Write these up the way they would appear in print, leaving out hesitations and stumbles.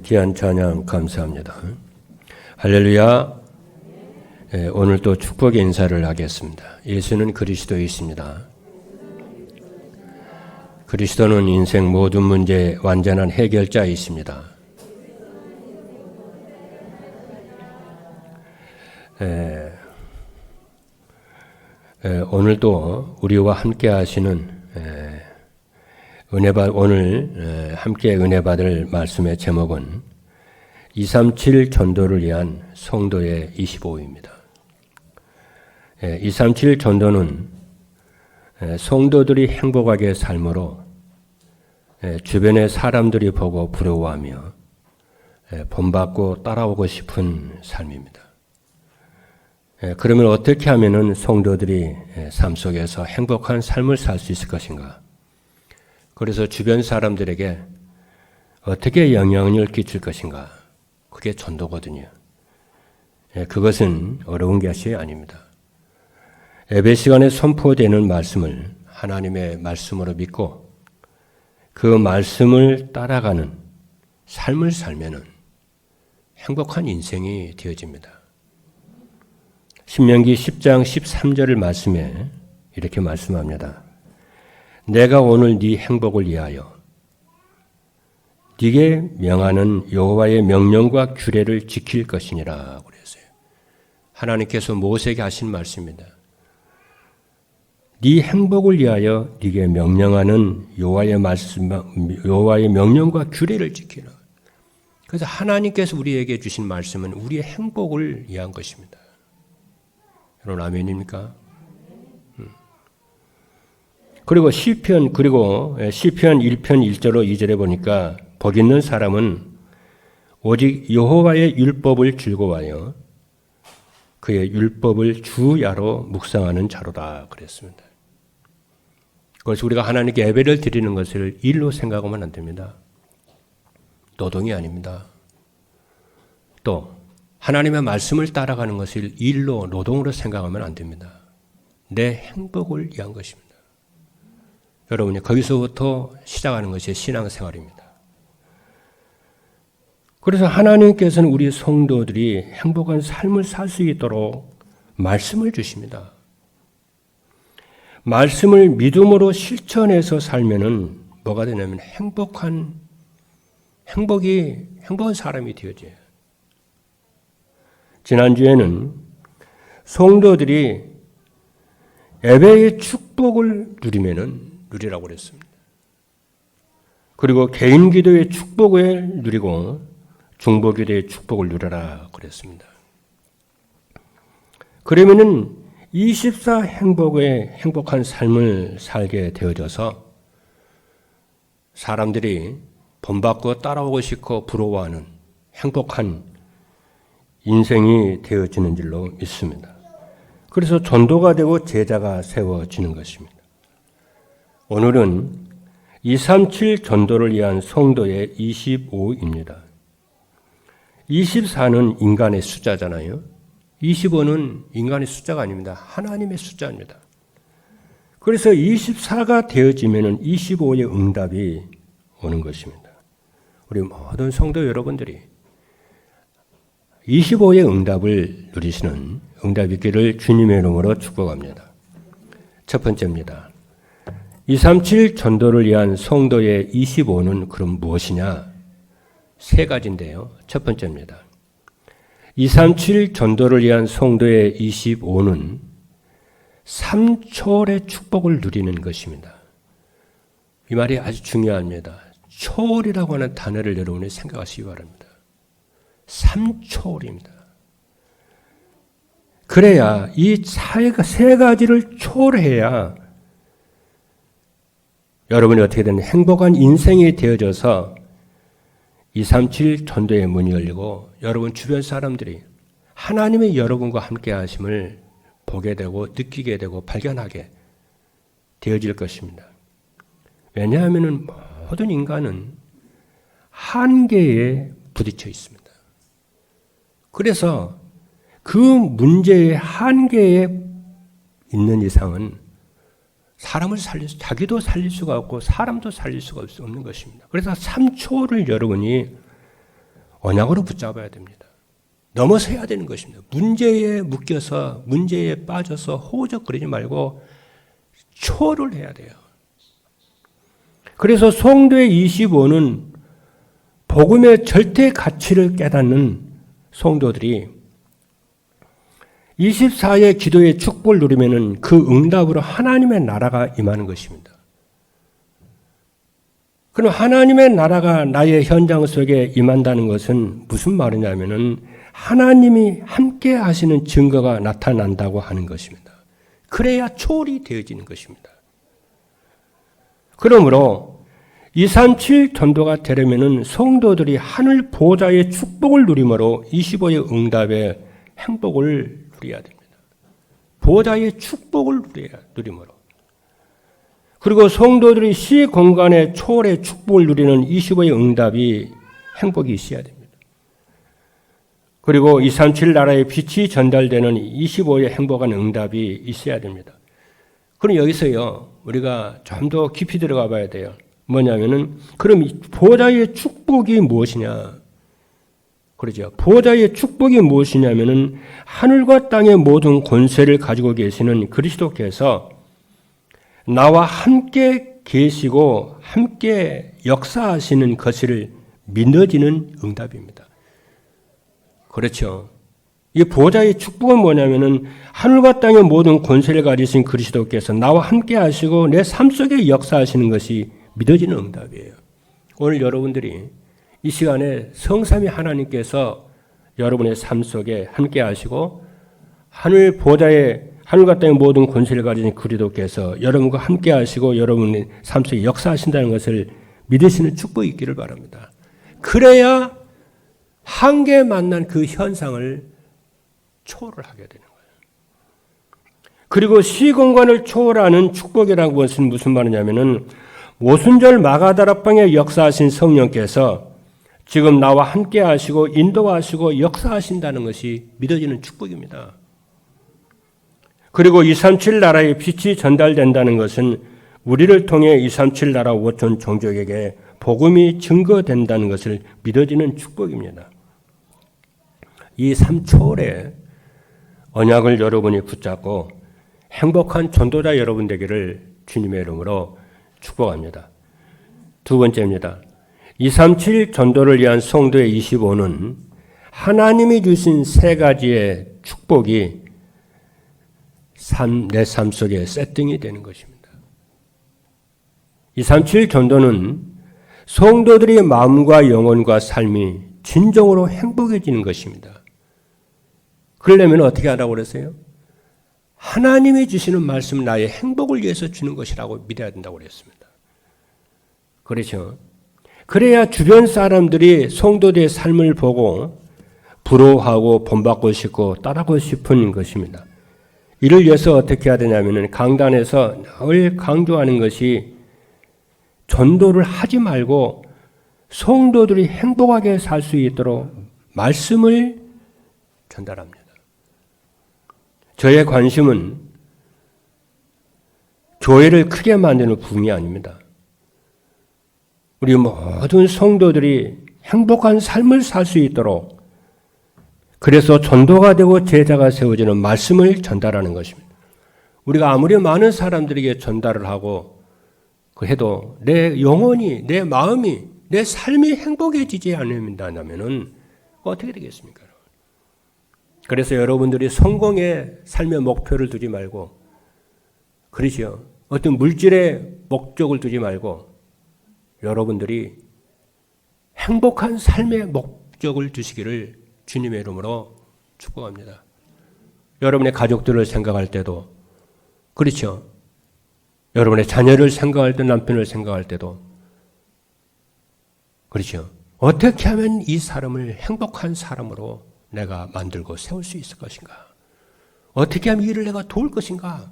귀한 찬양 감사합니다. 할렐루야. 오늘 또 축복의 인사를 하겠습니다. 예수는 그리스도이십니다. 그리스도는 인생 모든 문제의 완전한 해결자이십니다. 오늘도 우리와 함께 하시는 오늘 함께 은혜 받을 말씀의 제목은 237 전도를 위한 성도의 25입니다. 237 전도는 성도들이 행복하게 삶으로 주변의 사람들이 보고 부러워하며 본받고 따라오고 싶은 삶입니다. 그러면 어떻게 하면 성도들이 삶 속에서 행복한 삶을 살 수 있을 것인가? 그래서 주변 사람들에게 어떻게 영향을 끼칠 것인가? 그게 전도거든요. 그것은 어려운 것이 아닙니다. 예배 시간에 선포되는 말씀을 하나님의 말씀으로 믿고 그 말씀을 따라가는 삶을 살면은 행복한 인생이 되어집니다. 신명기 10장 13절 말씀에 이렇게 말씀합니다. 내가 오늘 네 행복을 위하여 네게 명하는 여호와의 명령과 규례를 지킬 것이니라 그랬어요. 하나님께서 모세에게 하신 말씀입니다. 네 행복을 위하여 네게 명령하는 여호와의 말씀, 여호와의 명령과 규례를 지키라. 그래서 하나님께서 우리에게 주신 말씀은 우리의 행복을 위한 것입니다. 여러분 아멘입니까? 그리고 시편 1편 1절로 2절에 보니까 복 있는 사람은 오직 여호와의 율법을 즐거워하여 그의 율법을 주야로 묵상하는 자로다 그랬습니다. 그래서 우리가 하나님께 예배를 드리는 것을 일로 생각하면 안 됩니다. 노동이 아닙니다. 또 하나님의 말씀을 따라가는 것을 일로 노동으로 생각하면 안 됩니다. 내 행복을 위한 것입니다. 여러분이 거기서부터 시작하는 것이 신앙생활입니다. 그래서 하나님께서는 우리 성도들이 행복한 삶을 살 수 있도록 말씀을 주십니다. 말씀을 믿음으로 실천해서 살면은 뭐가 되냐면 행복한 사람이 되어져요. 지난주에는 성도들이 예배의 축복을 누리라고 그랬습니다. 그리고 개인 기도의 축복을 누리고 중보 기도의 축복을 누려라 그랬습니다. 그러면은 24 행복한 삶을 살게 되어져서 사람들이 본받고 따라오고 싶고 부러워하는 행복한 인생이 되어지는 줄로 믿습니다. 그래서 전도가 되고 제자가 세워지는 것입니다. 오늘은 237 전도를 위한 성도의 25입니다. 24는 인간의 숫자잖아요. 25는 인간의 숫자가 아닙니다. 하나님의 숫자입니다. 그래서 24가 되어지면 25의 응답이 오는 것입니다. 우리 모든 성도 여러분들이 25의 응답을 누리시는 응답 있기를 주님의 이름으로 축복합니다. 첫 번째입니다. 237 전도를 위한 성도의 25는 그럼 무엇이냐? 세 가지인데요. 첫 번째입니다. 237 전도를 위한 성도의 25는 3초월의 축복을 누리는 것입니다. 이 말이 아주 중요합니다. 초월이라고 하는 단어를 여러분이 생각하시기 바랍니다. 3초월입니다. 그래야 이 세 가지를 초월해야 여러분이 어떻게 되는 행복한 인생이 되어져서 237 전도의 문이 열리고 여러분 주변 사람들이 하나님의 여러분과 함께 하심을 보게 되고 느끼게 되고 발견하게 되어질 것입니다. 왜냐하면 모든 인간은 한계에 부딪혀 있습니다. 그래서 그 문제의 한계에 있는 이상은 자기도 살릴 수가 없고 사람도 살릴 수가 없는 것입니다. 그래서 3초를 여러분이 언약으로 붙잡아야 됩니다. 넘어서야 되는 것입니다. 문제에 묶여서 문제에 빠져서 호적거리지 말고 초월을 해야 돼요. 그래서 성도의 25는 복음의 절대 가치를 깨닫는 성도들이 24의 기도의 축복을 누리면은 그 응답으로 하나님의 나라가 임하는 것입니다. 그럼 하나님의 나라가 나의 현장 속에 임한다는 것은 무슨 말이냐면은 하나님이 함께 하시는 증거가 나타난다고 하는 것입니다. 그래야 초월이 되어지는 것입니다. 그러므로 237 전도가 되려면은 성도들이 하늘 보좌의 축복을 누림으로 25의 응답의 행복을 누려야 됩니다. 보좌의 축복을 누림으로. 그리고 성도들이 시 공간의 초월의 축복을 누리는 25의 응답이 행복이 있어야 됩니다. 그리고 237 나라의 빛이 전달되는 25의 행복한 응답이 있어야 됩니다. 그럼 여기서요, 우리가 좀 더 깊이 들어가 봐야 돼요. 뭐냐면은, 그럼 보좌의 축복이 무엇이냐? 그러죠. 보좌의 축복이 무엇이냐면은, 하늘과 땅의 모든 권세를 가지고 계시는 그리스도께서 나와 함께 계시고 함께 역사하시는 것을 믿어지는 응답입니다. 그렇죠. 이 보좌의 축복은 뭐냐면은 하늘과 땅의 모든 권세를 가지신 그리스도께서 나와 함께 하시고 내 삶 속에 역사하시는 것이 믿어지는 응답이에요. 오늘 여러분들이 이 시간에 성삼위 하나님께서 여러분의 삶 속에 함께 하시고 하늘 보좌의 하늘과 땅의 모든 권세를 가진 그리스도께서 여러분과 함께 하시고 여러분의 삶 속에 역사하신다는 것을 믿으시는 축복이 있기를 바랍니다. 그래야 한계 만난 그 현상을 초월을 하게 되는 거예요. 그리고 시공간을 초월하는 축복이라는 것은 무슨 말이냐면은 오순절 마가다락방에 역사하신 성령께서 지금 나와 함께 하시고 인도하시고 역사하신다는 것이 믿어지는 축복입니다. 그리고 237 나라의 빛이 전달된다는 것은 우리를 통해 237 나라 5천 종족에게 복음이 증거된다는 것을 믿어지는 축복입니다. 이 3초월의 언약을 여러분이 붙잡고 행복한 전도자 여러분 되기를 주님의 이름으로 축복합니다. 두 번째입니다. 237 전도를 위한 성도의 25는 하나님이 주신 세 가지의 축복이 내 삶 속에 세팅이 되는 것입니다. 237 전도는 성도들의 마음과 영혼과 삶이 진정으로 행복해지는 것입니다. 그러려면 어떻게 하라고 그랬어요? 하나님이 주시는 말씀은 나의 행복을 위해서 주는 것이라고 믿어야 된다고 그랬습니다. 그렇죠? 그래야 주변 사람들이 성도들의 삶을 보고 부러워하고 본받고 싶고 따르고 싶은 것입니다. 이를 위해서 어떻게 해야 되냐면 강단에서 늘 강조하는 것이 전도를 하지 말고 성도들이 행복하게 살 수 있도록 말씀을 전달합니다. 저의 관심은 교회를 크게 만드는 부분이 아닙니다. 우리 모든 성도들이 행복한 삶을 살 수 있도록 그래서 전도가 되고 제자가 세워지는 말씀을 전달하는 것입니다. 우리가 아무리 많은 사람들에게 전달을 하고 해도 내 영혼이, 내 마음이, 내 삶이 행복해지지 않는다면 어떻게 되겠습니까? 그래서 여러분들이 성공의 삶의 목표를 두지 말고, 그러죠. 어떤 물질의 목적을 두지 말고, 여러분들이 행복한 삶의 목적을 두시기를 주님의 이름으로 축복합니다. 여러분의 가족들을 생각할 때도, 그렇죠. 여러분의 자녀를 생각할 때, 남편을 생각할 때도, 그렇죠. 어떻게 하면 이 사람을 행복한 사람으로 내가 만들고 세울 수 있을 것인가? 어떻게 하면 이를 내가 도울 것인가?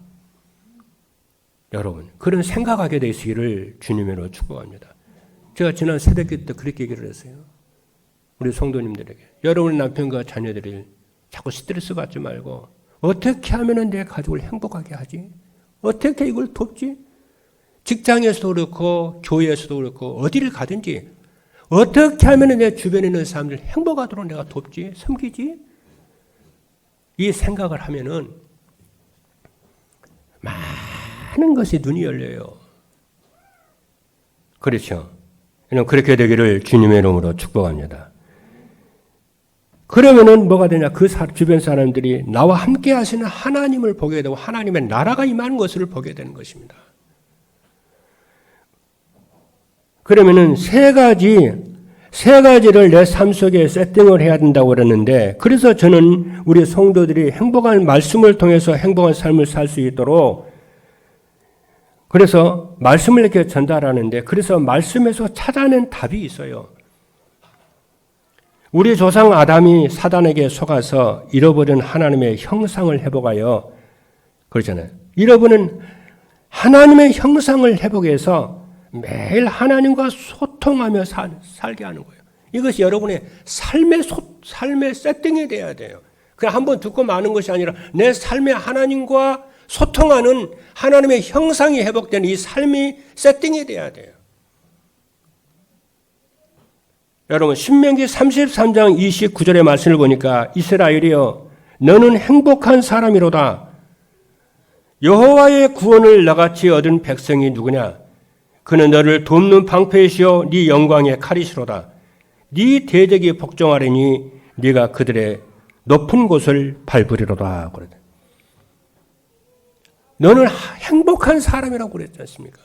여러분, 그런 생각하게 되시기를 주님으로 축복합니다. 제가 지난 새벽기 때 그렇게 얘기를 했어요. 우리 성도님들에게. 여러분의 남편과 자녀들이 자꾸 스트레스 받지 말고 어떻게 하면 내 가족을 행복하게 하지? 어떻게 이걸 돕지? 직장에서도 그렇고 교회에서도 그렇고 어디를 가든지 어떻게 하면 내 주변에 있는 사람들 행복하도록 내가 돕지, 섬기지? 이 생각을 하면은 많은 것이 눈이 열려요. 그렇죠. 그렇게 되기를 주님의 이름으로 축복합니다. 그러면은 뭐가 되냐? 그 주변 사람들이 나와 함께 하시는 하나님을 보게 되고 하나님의 나라가 임하는 것을 보게 되는 것입니다. 그러면은 세 가지를 내 삶 속에 세팅을 해야 된다고 그러는데, 그래서 저는 우리 성도들이 행복한 말씀을 통해서 행복한 삶을 살 수 있도록, 그래서 말씀을 이렇게 전달하는데, 그래서 말씀에서 찾아낸 답이 있어요. 우리 조상 아담이 사단에게 속아서 잃어버린 하나님의 형상을 회복하여, 그렇잖아요. 잃어버린 하나님의 형상을 회복해서 매일 하나님과 소통하며 살게 하는 거예요. 이것이 여러분의 삶의 세팅이 돼야 돼요. 그냥 한번 듣고 마는 것이 아니라 내 삶에 하나님과 소통하는 하나님의 형상이 회복되는 이 삶이 세팅이 돼야 돼요. 여러분 신명기 33장 29절의 말씀을 보니까 이스라엘이여 너는 행복한 사람이로다. 여호와의 구원을 너같이 얻은 백성이 누구냐? 그는 너를 돕는 방패이시오 네 영광의 칼이시로다. 네 대적이 복종하리니 네가 그들의 높은 곳을 밟으리로다. 그러다. 너는 행복한 사람이라고 그랬지 않습니까?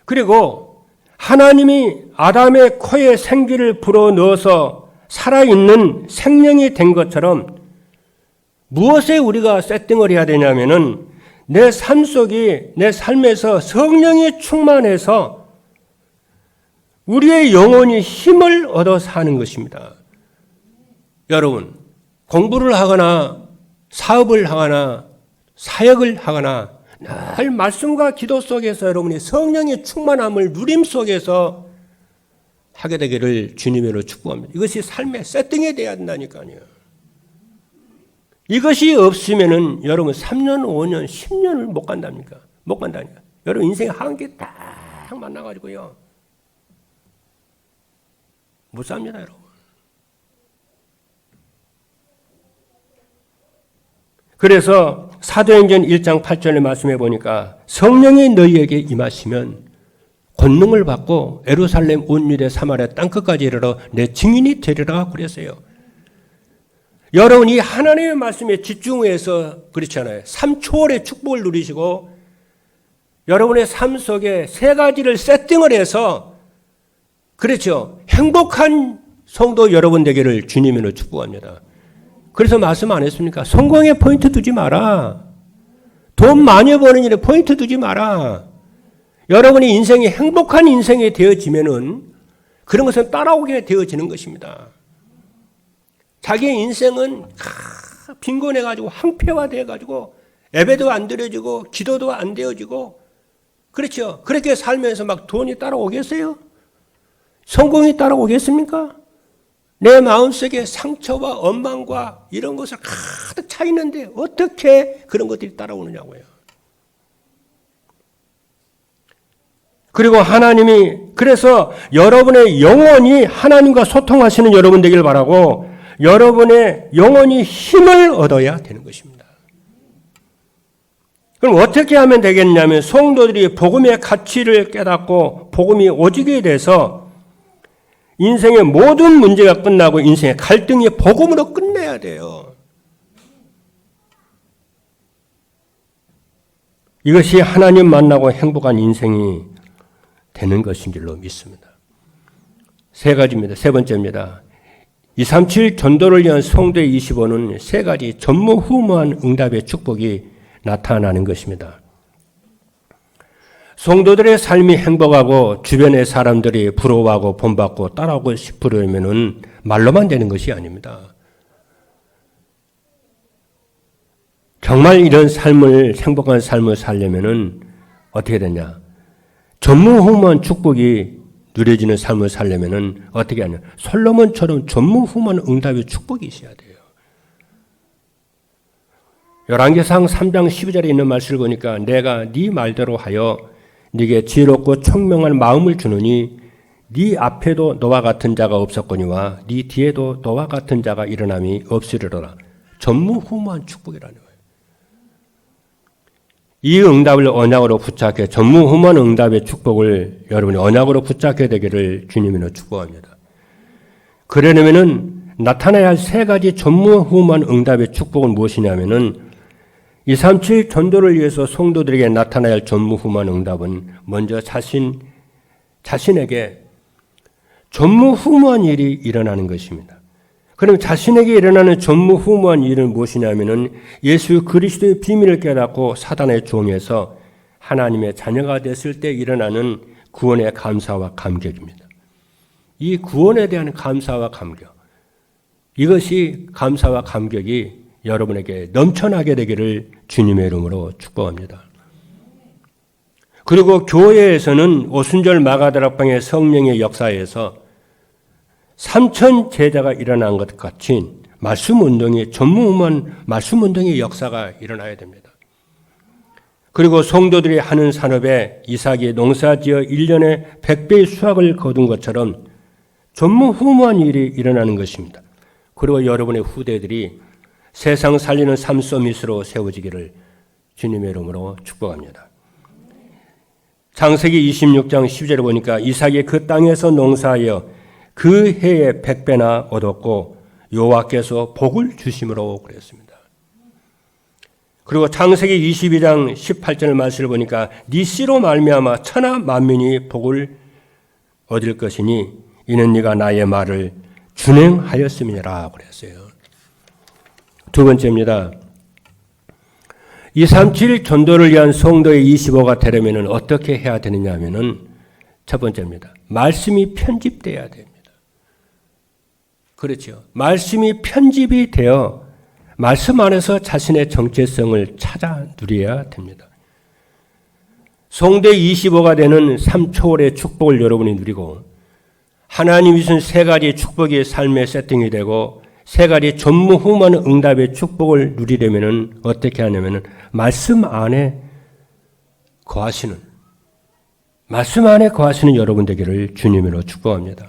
그리고 하나님이 아담의 코에 생기를 불어넣어서 살아있는 생명이 된 것처럼 무엇에 우리가 세팅을 해야 되냐면은 내 삶 속이, 내 삶에서 성령이 충만해서 우리의 영혼이 힘을 얻어 사는 것입니다. 여러분, 공부를 하거나 사업을 하거나 사역을 하거나 늘 말씀과 기도 속에서 여러분이 성령의 충만함을 누림 속에서 하게 되기를 주님으로 축복합니다. 이것이 삶의 세팅이 돼야 된다니까요. 이것이 없으면은 여러분 3년, 5년, 10년을 못 간답니까? 못 간다니까. 여러분 인생에 한계 딱 만나가지고요. 못 삽니다, 여러분. 그래서 사도행전 1장 8절의 말씀해 보니까 성령이 너희에게 임하시면 권능을 받고 예루살렘 온 유대 사마리아 땅끝까지 이르러 내 증인이 되리라 그랬어요. 여러분이 하나님의 말씀에 집중해서 그렇잖아요. 3초월의 축복을 누리시고 여러분의 삶 속에 세 가지를 세팅을 해서 그렇죠. 행복한 성도 여러분 되기를 주님으로 축복합니다. 그래서 말씀 안 했습니까? 성공에 포인트 두지 마라. 돈 많이 버는 일에 포인트 두지 마라. 여러분이 인생이 행복한 인생이 되어지면은 그런 것은 따라오게 되어지는 것입니다. 자기의 인생은 빈곤해가지고 황폐화돼가지고 예배도 안 드려지고 기도도 안 되어지고 그렇죠. 그렇게 살면서 막 돈이 따라오겠어요? 성공이 따라오겠습니까? 내 마음속에 상처와 원망과 이런 것을 가득 차 있는데 어떻게 그런 것들이 따라오느냐고요. 그리고 하나님이 그래서 여러분의 영혼이 하나님과 소통하시는 여러분 되길 바라고 여러분의 영혼이 힘을 얻어야 되는 것입니다. 그럼 어떻게 하면 되겠냐면 성도들이 복음의 가치를 깨닫고 복음이 오직에 돼서 인생의 모든 문제가 끝나고 인생의 갈등이 복음으로 끝내야 돼요. 이것이 하나님 만나고 행복한 인생이 되는 것인 줄로 믿습니다. 세 가지입니다. 세 번째입니다. 237 전도를 위한 성도의 25는 세 가지 전무후무한 응답의 축복이 나타나는 것입니다. 성도들의 삶이 행복하고 주변의 사람들이 부러워하고 본받고 따라오고 싶으려면 말로만 되는 것이 아닙니다. 정말 이런 삶을 행복한 삶을 살려면 어떻게 되냐? 전무후무한 축복이 누려지는 삶을 살려면 어떻게 하냐? 솔로몬처럼 전무후무한 응답의 축복이 있어야 돼요. 열왕기상 3장 12절에 있는 말씀을 보니까 내가 네 말대로 하여 네게 지혜롭고 총명한 마음을 주느니 네 앞에도 너와 같은 자가 없었거니와 네 뒤에도 너와 같은 자가 일어남이 없으리로라. 전무후무한 축복이라는 거예요. 이 응답을 언약으로 붙잡게, 전무후무한 응답의 축복을 여러분이 언약으로 붙잡게 되기를 주님으로 축복합니다. 그러려면은 나타나야 할 세 가지 전무후무한 응답의 축복은 무엇이냐면은 237 전도를 위해서 성도들에게 나타나야 할 전무후무한 응답은 먼저 자신에게 전무후무한 일이 일어나는 것입니다. 그럼 자신에게 일어나는 전무후무한 일은 무엇이냐면은 예수 그리스도의 비밀을 깨닫고 사단의 종에서 하나님의 자녀가 됐을 때 일어나는 구원의 감사와 감격입니다. 이 구원에 대한 감사와 감격, 이것이 감사와 감격이 여러분에게 넘쳐나게 되기를 주님의 이름으로 축복합니다. 그리고 교회에서는 오순절 마가다락방의 성령의 역사에서 3천 제자가 일어난 것 같이 말씀 운동이 전무후무한 말씀 운동의 역사가 일어나야 됩니다. 그리고 성도들이 하는 산업에 이삭이 농사지어 1년에 100배의 수확을 거둔 것처럼 전무후무한 일이 일어나는 것입니다. 그리고 여러분의 후대들이 세상 살리는 삶 서밋으로 세워지기를 주님의 이름으로 축복합니다. 창세기 26장 10절에 보니까 이삭이 그 땅에서 농사하여 그 해에 100배나 얻었고 여호와께서 복을 주심으로 그랬습니다. 그리고 창세기 22장 18절 말씀을 보니까 네 씨로 말미암아 천하 만민이 복을 얻을 것이니 이는 네가 나의 말을 준행하였음이라 그랬어요. 두 번째입니다. 237 전도를 위한 성도의 25가 되려면 어떻게 해야 되느냐 하면은 첫 번째입니다. 말씀이 편집돼야 됩니다. 그렇죠. 말씀이 편집이 되어 말씀 안에서 자신의 정체성을 찾아 누려야 됩니다. 성대 25가 되는 3초월의 축복을 여러분이 누리고 하나님이 주신 세 가지 축복이 삶의 세팅이 되고 세 가지 전무후무한 응답의 축복을 누리려면 어떻게 하냐면 말씀 안에 거하시는 여러분 되기를 주님으로 축복합니다.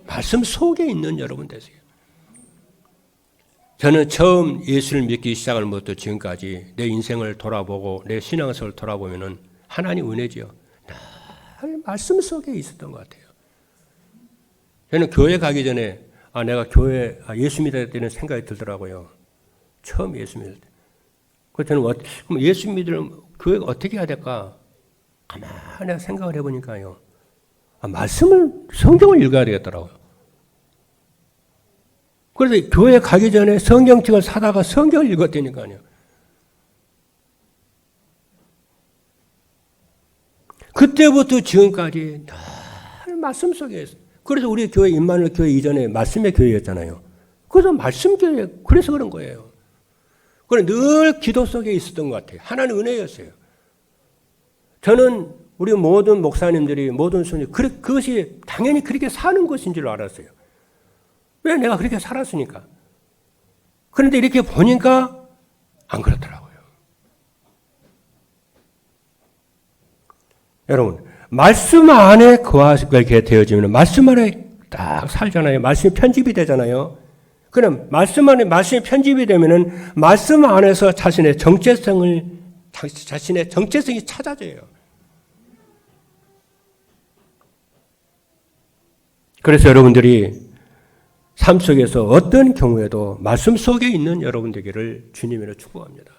말씀 속에 있는 여러분 되세요. 저는 처음 예수를 믿기 시작할 부터 지금까지 내 인생을 돌아보고 내 신앙생활을 돌아보면 하나님 은혜지요. 늘 말씀 속에 있었던 것 같아요. 저는 교회 가기 전에 내가 교회 예수 믿어야 되는 생각이 들더라고요. 처음 예수 믿을 때. 그래서 저는 그럼 예수 믿으려면 교회가 어떻게 해야 될까? 가만히 생각을 해보니까요. 성경을 읽어야 되겠더라고요. 그래서 교회 가기 전에 성경책을 사다가 성경을 읽었다니까요. 그때부터 지금까지 늘 말씀 속에 있어요. 그래서 우리 교회 임마누엘 교회 이전에 말씀의 교회였잖아요. 그래서 말씀 교회, 그래서 그런 거예요. 그래 늘 기도 속에 있었던 것 같아요. 하나는 은혜였어요. 저는 우리 모든 목사님들이 모든 손님 그것이 당연히 그렇게 사는 것인 줄 알았어요. 왜 내가 그렇게 살았으니까. 그런데 이렇게 보니까 안 그렇더라고요. 여러분 말씀 안에 거하게 되어지면 말씀 안에 딱 살잖아요. 말씀이 편집이 되잖아요. 그럼 말씀이 편집이 되면은 말씀 안에서 자신의 정체성이 찾아져요. 그래서 여러분들이 삶 속에서 어떤 경우에도 말씀 속에 있는 여러분 되기를 주님으로 축복합니다.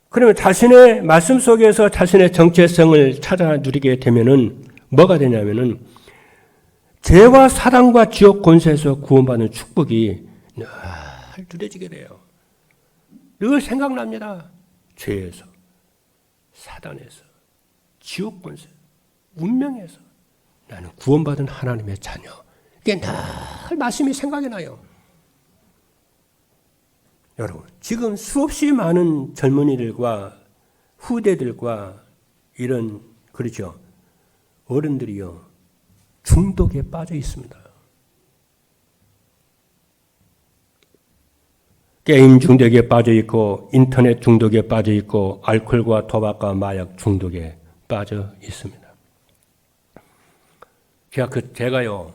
그러면 자신의 말씀 속에서 자신의 정체성을 찾아 누리게 되면은 뭐가 되냐면은 죄와 사단과 지옥 권세에서 구원받는 축복이 늘 누려지게 돼요. 늘 생각납니다. 죄에서, 사단에서, 지옥 권세, 운명에서 나는 구원받은 하나님의 자녀. 이게 늘 말씀이 생각이 나요. 여러분, 지금 수없이 많은 젊은이들과 후대들과 이런, 그렇죠. 어른들이요. 중독에 빠져 있습니다. 게임 중독에 빠져 있고, 인터넷 중독에 빠져 있고, 알코올과 도박과 마약 중독에 빠져 있습니다. 제가요,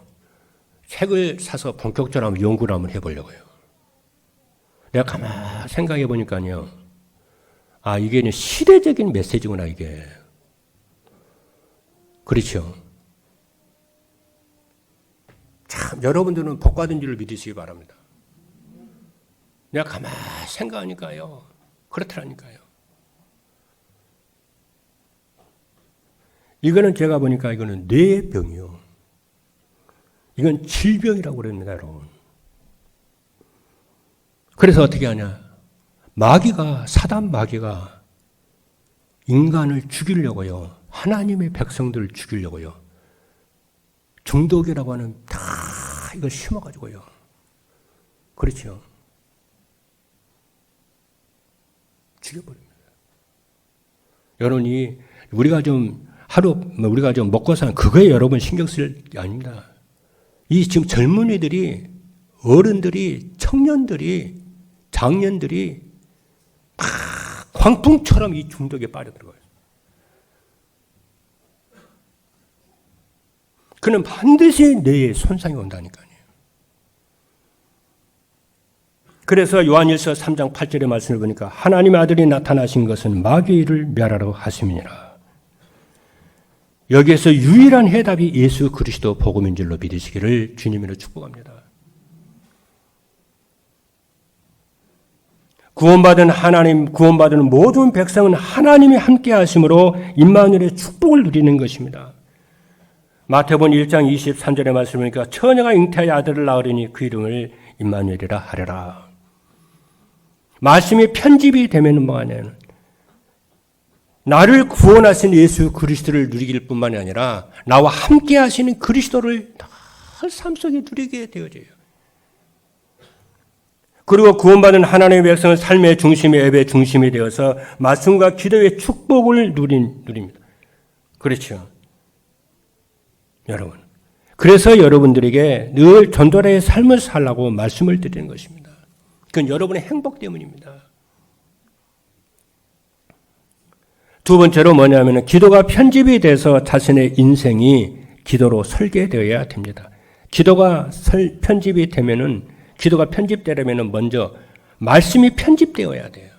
책을 사서 본격적으로 한번 연구를 한번 해보려고요. 내가 가만히 생각해 보니까요, 이게 시대적인 메시지구나, 이게. 그렇죠. 참, 여러분들은 복받은 줄을 믿으시기 바랍니다. 내가 가만히 생각하니까요, 그렇더라니까요. 이거는 제가 보니까 이거는 뇌병이요. 이건 질병이라고 그럽니다, 여러분. 그래서 어떻게 하냐? 사단 마귀가 인간을 죽이려고요. 하나님의 백성들을 죽이려고요. 중독이라고 하는 다 이걸 심어가지고요. 그렇죠. 죽여버립니다. 여러분이 우리가 좀 먹고 사는 그거에 여러분 신경 쓸 게 아닙니다. 이 지금 젊은이들이, 어른들이, 청년들이, 장년들이 막 광풍처럼 이 중독에 빠져들어가요. 그는 반드시 뇌에 손상이 온다니까요. 그래서 요한일서 3장 8절의 말씀을 보니까 하나님의 아들이 나타나신 것은 마귀의 일을 멸하러 하심이니라. 여기에서 유일한 해답이 예수 그리스도 복음인 줄로 믿으시기를 주님으로 축복합니다. 구원받은 모든 백성은 하나님이 함께 하심으로 임마누엘의 축복을 누리는 것입니다. 마태복음 1장 23절의 말씀을 보니까 처녀가 잉태하여 아들을 낳으리니 그 이름을 임마누엘이라 하려라. 말씀이 편집이 되면 뭐하냐면 나를 구원하신 예수 그리스도를 누리길 뿐만이 아니라 나와 함께 하시는 그리스도를 늘 삶 속에 누리게 되어져요. 그리고 구원받은 하나님의 백성은 삶의 중심이 예배의 중심이 되어서 말씀과 기도의 축복을 누립니다. 그렇죠. 여러분. 그래서 여러분들에게 늘 전도자의 삶을 살라고 말씀을 드리는 것입니다. 그건 여러분의 행복 때문입니다. 두 번째로 뭐냐면 기도가 편집이 돼서 자신의 인생이 기도로 설계되어야 됩니다. 기도가 편집되려면 먼저 말씀이 편집되어야 돼요.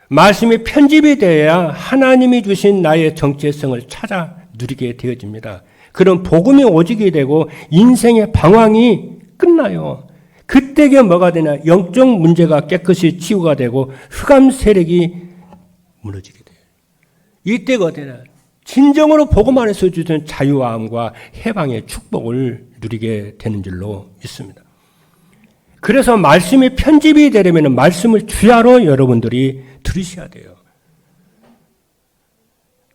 말씀이 편집이 되어야 하나님이 주신 나의 정체성을 찾아 누리게 되어집니다. 그럼 복음이 오직이 되고 인생의 방황이 끝나요. 그때가 뭐가 되냐? 영적 문제가 깨끗이 치유가 되고 흑암 세력이 무너지게 돼요. 이때가 어디냐? 진정으로 복음 안에서 주는 자유함과 해방의 축복을 누리게 되는 줄로 있습니다. 그래서 말씀이 편집이 되려면 말씀을 주야로 여러분들이 들으셔야 돼요.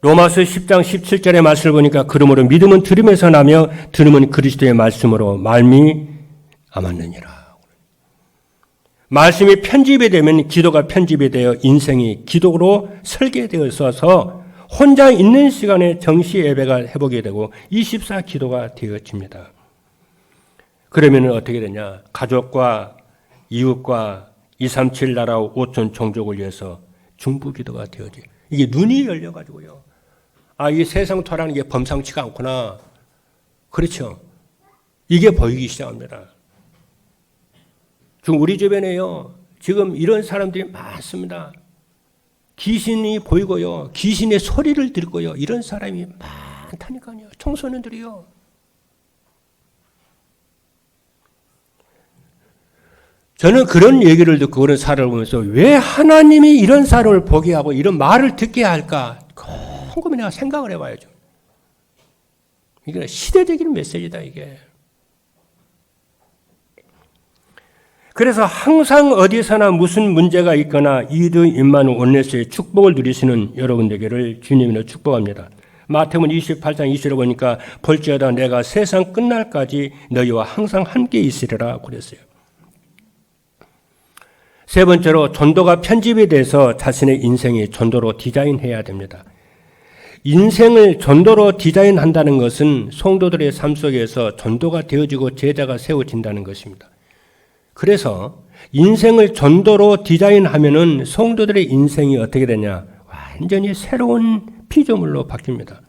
로마서 10장 17절의 말씀을 보니까 그러므로 믿음은 들음에서 나며 들음은 그리스도의 말씀으로 말미암았느니라. 말씀이 편집이 되면 기도가 편집이 되어 인생이 기도로 설계되어 있어서 혼자 있는 시간에 정시 예배가 해보게 되고 24 기도가 되어집니다. 그러면 어떻게 되냐? 가족과 이웃과 237 나라 5천 종족을 위해서 중보 기도가 되어지. 이게 눈이 열려가지고요. 이 세상 토라는 게 범상치가 않구나. 그렇죠. 이게 보이기 시작합니다. 지금 우리 주변에요. 지금 이런 사람들이 많습니다. 귀신이 보이고요. 귀신의 소리를 듣고요. 이런 사람이 많다니까요. 청소년들이요. 저는 그런 얘기를 듣고 그런 사람을 보면서 왜 하나님이 이런 사람을 보게 하고 이런 말을 듣게 할까? 곰곰이 내가 생각을 해봐야죠. 이게 시대적인 메시지다, 이게. 그래서 항상 어디서나 무슨 문제가 있거나 이드 임마누엘 원네스의 축복을 누리시는 여러분들에게를 주님으로 축복합니다. 마태복음 28장 20절에 보니까 볼지어다 내가 세상 끝날까지 너희와 항상 함께 있으리라 그랬어요. 세 번째로 전도가 편집이 돼서 자신의 인생이 전도로 디자인해야 됩니다. 인생을 전도로 디자인한다는 것은 성도들의 삶 속에서 전도가 되어지고 제자가 세워진다는 것입니다. 그래서 인생을 전도로 디자인하면은 성도들의 인생이 어떻게 되냐? 완전히 새로운 피조물로 바뀝니다.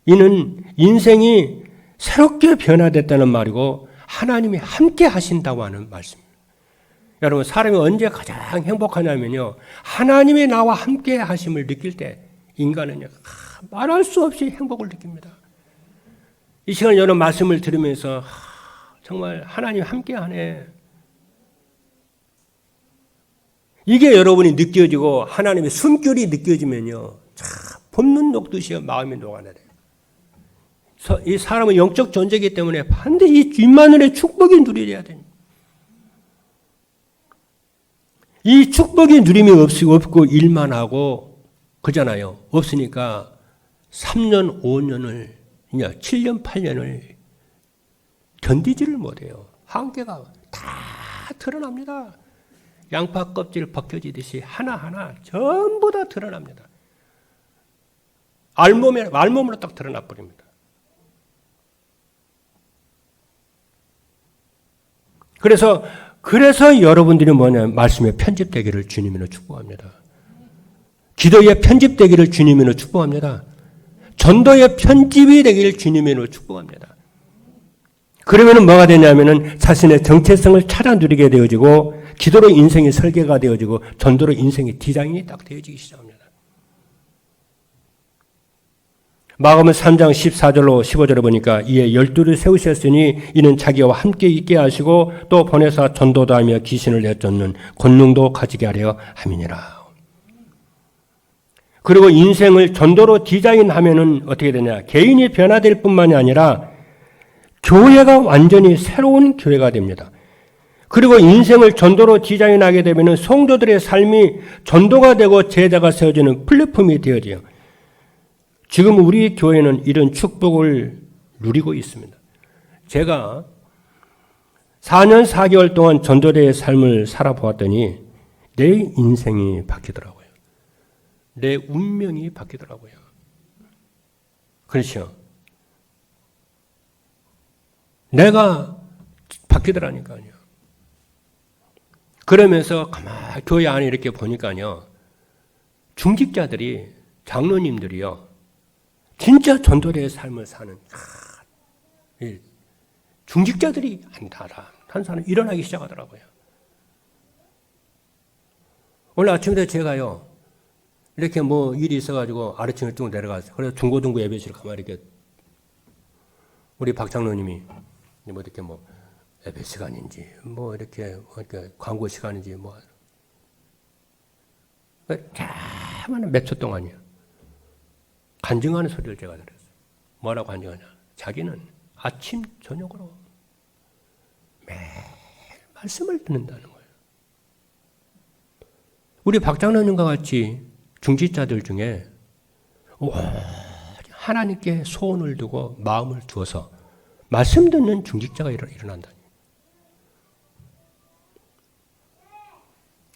이는 인생이 새롭게 변화됐다는 말이고 하나님이 함께 하신다고 하는 말씀입니다. 여러분, 사람이 언제 가장 행복하냐면요, 하나님이 나와 함께 하심을 느낄 때 인간은요, 말할 수 없이 행복을 느낍니다. 이 시간 여러분 말씀을 들으면서 정말 하나님 함께 하네, 이게 여러분이 느껴지고 하나님의 숨결이 느껴지면요, 참 봄눈 녹듯이 마음이 녹아내려요. 이 사람은 영적 존재이기 때문에 반드시 임마누엘의 축복이 누려야 됩니다. 이 축복이 누림이 없고 일만 하고 그잖아요. 없으니까 3년, 5년을, 7년, 8년을 견디지를 못해요. 한계가 다 드러납니다. 양파 껍질 벗겨지듯이 하나하나 전부 다 드러납니다. 알몸으로 딱 드러나 버립니다. 그래서 여러분들이 말씀에 편집되기를 주님으로 축복합니다. 기도에 편집되기를 주님으로 축복합니다. 전도에 편집이 되기를 주님으로 축복합니다. 그러면 뭐가 되냐면은 자신의 정체성을 찾아 누리게 되어지고, 기도로 인생이 설계가 되어지고, 전도로 인생의 디자인이 딱 되어지기 시작합니다. 마가복음 3장 14절로 15절에 보니까 이에 12를 세우셨으니 이는 자기와 함께 있게 하시고 또 보내사 전도도 하며 귀신을 내쫓는 권능도 가지게 하려 함이니라. 그리고 인생을 전도로 디자인하면은 어떻게 되냐? 개인이 변화될 뿐만이 아니라 교회가 완전히 새로운 교회가 됩니다. 그리고 인생을 전도로 디자인하게 되면은 성도들의 삶이 전도가 되고 제자가 세워지는 플랫폼이 되어져요. 지금 우리 교회는 이런 축복을 누리고 있습니다. 제가 4년 4개월 동안 전도대의 삶을 살아보았더니 내 인생이 바뀌더라고요. 내 운명이 바뀌더라고요. 그렇죠. 내가 바뀌더라니까요. 그러면서 가만히 교회 안에 이렇게 보니까요, 중직자들이, 장로님들이요, 진짜 전도대의 삶을 사는 중직자들이 한 사람 일어나기 시작하더라고요. 오늘 아침에 제가요, 이렇게 일이 있어가지고 아래층에 쭉 내려갔어요. 그래서 중고등부 예배실 가만히 이렇게 우리 박 장로님이 이렇게 예배 시간인지 이렇게 광고 시간인지 자만 몇 초 동안이요. 간증하는 소리를 제가 들었어요. 뭐라고 간증하냐? 자기는 아침 저녁으로 매일 말씀을 듣는다는 거예요. 우리 박 장로님과 같이 중직자들 중에 하나님께 소원을 두고 마음을 두어서 말씀 듣는 중직자가 일어난다니.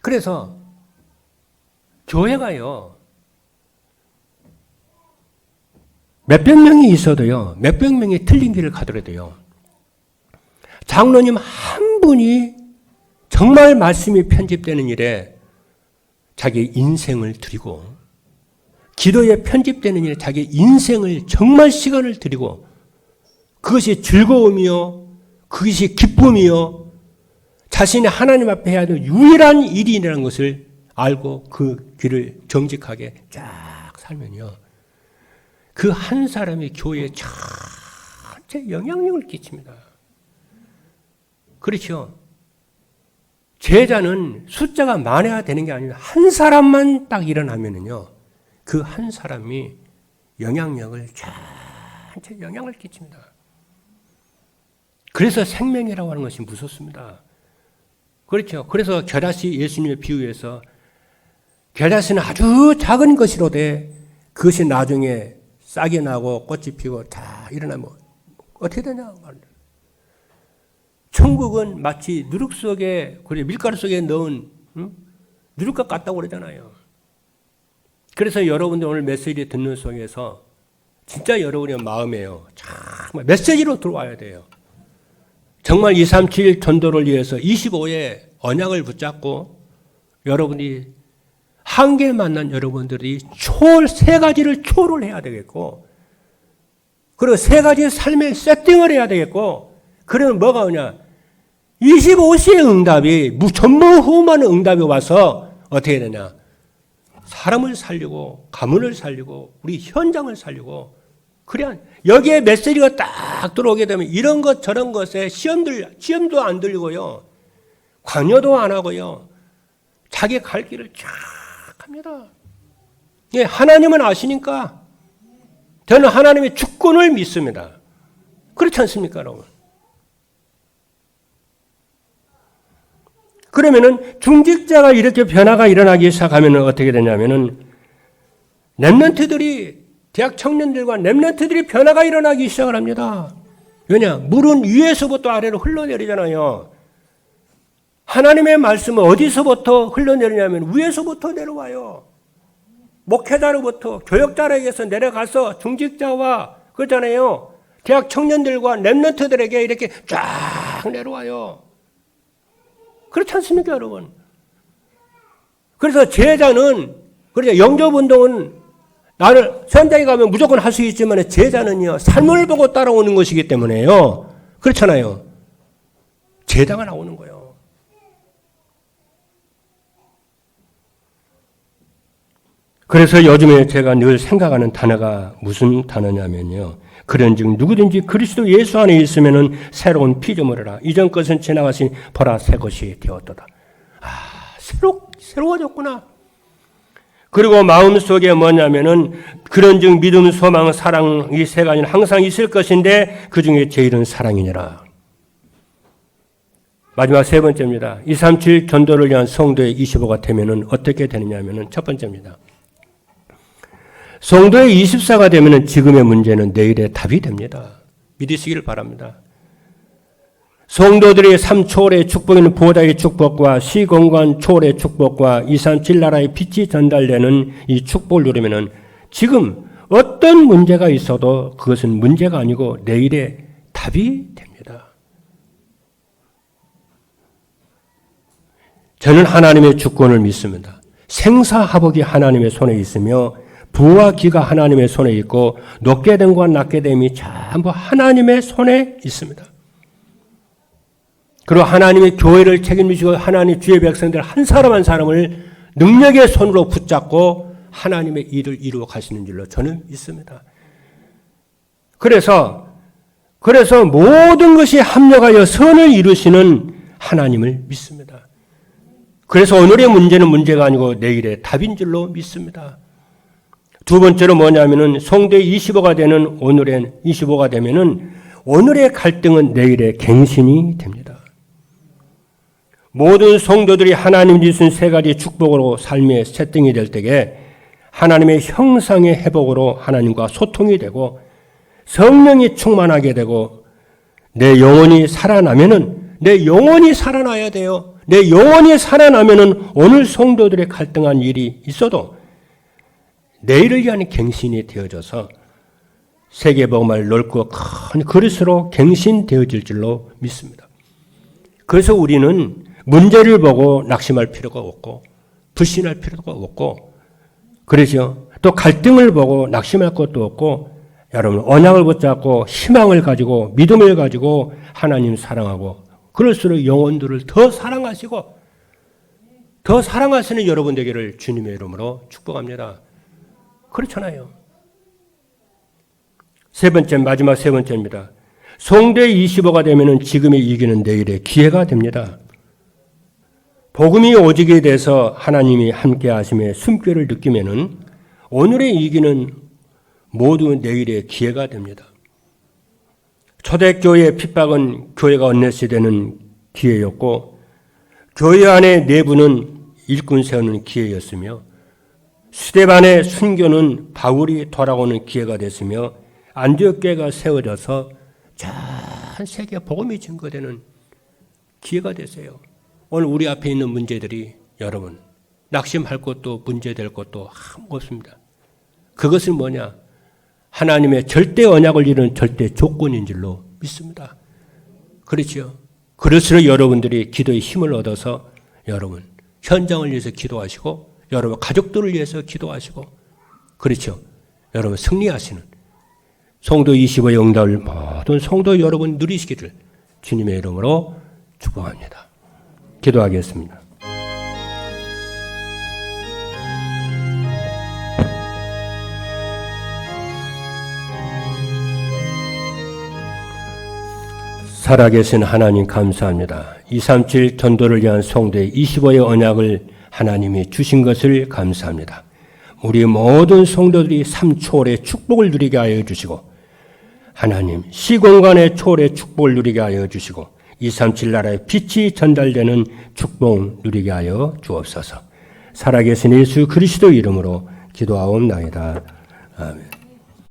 그래서 교회가요, 몇백 명이 있어도요, 몇백 명이 틀린 길을 가더라도요, 장로님 한 분이 정말 말씀이 편집되는 일에 자기 인생을 드리고, 기도에 편집되는 일에 자기 인생을 정말 시간을 드리고, 그것이 즐거움이요, 그것이 기쁨이요, 자신이 하나님 앞에 해야 될 유일한 일이라는 것을 알고 그 길을 정직하게 쫙 살면요, 그 한 사람이 교회에 전체 영향력을 끼칩니다. 그렇죠? 제자는 숫자가 많아야 되는 게 아니라 한 사람만 딱 일어나면은요, 그 한 사람이 영향력을 전체 영향을 끼칩니다. 그래서 생명이라고 하는 것이 무섭습니다. 그렇죠? 그래서 겨자씨 예수님의 비유에서 겨자씨는 아주 작은 것이로되 그것이 나중에 싹이 나고 꽃이 피고 다 일어나면 어떻게 되냐? 천국은 마치 누룩 속에, 밀가루 속에 넣은 누룩과 같다고 그러잖아요. 그래서 여러분들 오늘 메시지 듣는 속에서 진짜 여러분의 마음에요, 정말 메시지로 들어와야 돼요. 정말 237 전도를 위해서 25의 언약을 붙잡고 여러분이 한계 만난 여러분들이 세 가지를 초를 해야 되겠고, 그리고 세 가지 삶의 세팅을 해야 되겠고, 그러면 뭐가 오냐? 25시의 응답이, 전무후무한 응답이 와서 어떻게 되냐? 사람을 살리고, 가문을 살리고, 우리 현장을 살리고, 그래야 여기에 메시지가 딱 들어오게 되면 이런 것 저런 것에 시험도 안 들리고요. 관여도 안 하고요. 자기 갈 길을 쫙 합니다. 예, 하나님은 아시니까 저는 하나님의 주권을 믿습니다. 그렇지 않습니까, 여러분? 그러면은 중직자가 이렇게 변화가 일어나기 시작하면 어떻게 되냐면은 렘넌트들이 대학 청년들과 렘넌트들이 변화가 일어나기 시작을 합니다. 왜냐? 물은 위에서부터 아래로 흘러내리잖아요. 하나님의 말씀은 어디서부터 흘러내리냐면 위에서부터 내려와요. 목회자로부터 교역자에게서 내려가서 중직자와 그러잖아요. 대학 청년들과 렘넌트들에게 이렇게 쫙 내려와요. 그렇지 않습니까, 여러분? 그래서 제자는, 그러죠. 영접운동은 나를 현장에 가면 무조건 할 수 있지만 제자는요, 삶을 보고 따라오는 것이기 때문에요. 그렇잖아요. 제자가 나오는 거예요. 그래서 요즘에 제가 늘 생각하는 단어가 무슨 단어냐면요. 그런즉 누구든지 그리스도 예수 안에 있으면은 새로운 피조물이라. 이전 것은 지나가신 보라 새 것이 되었도다. 새로워졌구나. 그리고 마음속에 뭐냐면은 그런즉 믿음, 소망, 사랑 이 세 가지는 항상 있을 것인데 그 중에 제일은 사랑이니라. 마지막 세 번째입니다. 237 전도를 위한 성도의 25가 되면은 어떻게 되느냐면은 첫 번째입니다. 성도의 24가 되면은 지금의 문제는 내일의 답이 됩니다. 믿으시기를 바랍니다. 성도들의 삶 초월의 축복에는 보호자의 축복과 시공간 초월의 축복과 237 나라의 빛이 전달되는 이 축복을 누리면은 지금 어떤 문제가 있어도 그것은 문제가 아니고 내일의 답이 됩니다. 저는 하나님의 주권을 믿습니다. 생사화복이 하나님의 손에 있으며 부와 기가 하나님의 손에 있고 높게 됨과 낮게 됨이 전부 하나님의 손에 있습니다. 그리고 하나님의 교회를 책임지시고 하나님 주의 백성들 한 사람 한 사람을 능력의 손으로 붙잡고 하나님의 일을 이루어 가시는 줄로 저는 믿습니다. 그래서 모든 것이 합력하여 선을 이루시는 하나님을 믿습니다. 그래서 오늘의 문제는 문제가 아니고 내일의 답인 줄로 믿습니다. 두 번째로 뭐냐면은 성도의 25가 되는 오늘의 25가 되면은 오늘의 갈등은 내일의 갱신이 됩니다. 모든 성도들이 하나님 주신 세 가지 축복으로 삶의 세팅이 될 때에 하나님의 형상의 회복으로 하나님과 소통이 되고 성령이 충만하게 되고 내 영혼이 살아나면은 내 영혼이 살아나야 돼요. 내 영혼이 살아나면은 오늘 성도들의 갈등한 일이 있어도 내일을 위한 갱신이 되어져서 세계복음을 넓고 큰 그릇으로 갱신되어질 줄로 믿습니다. 그래서 우리는 문제를 보고 낙심할 필요가 없고 불신할 필요가 없고 그러죠. 또 갈등을 보고 낙심할 것도 없고 여러분 언약을 붙잡고 희망을 가지고 믿음을 가지고 하나님 사랑하고 그럴수록 영혼들을 더 사랑하시고 더 사랑하시는 여러분 되기를 주님의 이름으로 축복합니다. 그렇잖아요. 세 번째, 마지막 세 번째입니다. 성도의 25가 되면은 지금이 이기는 내일의 기회가 됩니다. 복음이 오직에 대해서 하나님이 함께 하심의 숨결을 느끼면은 오늘의 이기는 모두 내일의 기회가 됩니다. 초대교회의 핍박은 교회가 언넷이 되는 기회였고 교회 안의 내부는 일꾼 세우는 기회였으며 스데반의 순교는 바울이 돌아오는 기회가 됐으며 안디옥교회가 세워져서 전 세계 복음이 증거되는 기회가 됐어요. 오늘 우리 앞에 있는 문제들이 여러분 낙심할 것도 문제될 것도 없습니다. 그것은 뭐냐? 하나님의 절대 언약을 이루는 절대 조건인 줄로 믿습니다. 그렇죠? 그럴수록 여러분들이 기도의 힘을 얻어서 여러분 현장을 위해서 기도하시고 여러분 가족들을 위해서 기도하시고 그렇죠. 여러분 승리하시는 성도 25의 응답을 모든 성도 여러분 누리시기를 주님의 이름으로 축복합니다. 기도하겠습니다. 살아계신 하나님 감사합니다. 237 전도를 위한 성도의 25의 언약을 하나님이 주신 것을 감사합니다. 우리 모든 성도들이 삶 초월의 축복을 누리게 하여 주시고 하나님 시공간의 초월의 축복을 누리게 하여 주시고 237 나라의 빛이 전달되는 축복 누리게 하여 주옵소서. 살아계신 예수 그리스도 이름으로 기도하옵나이다. 아멘.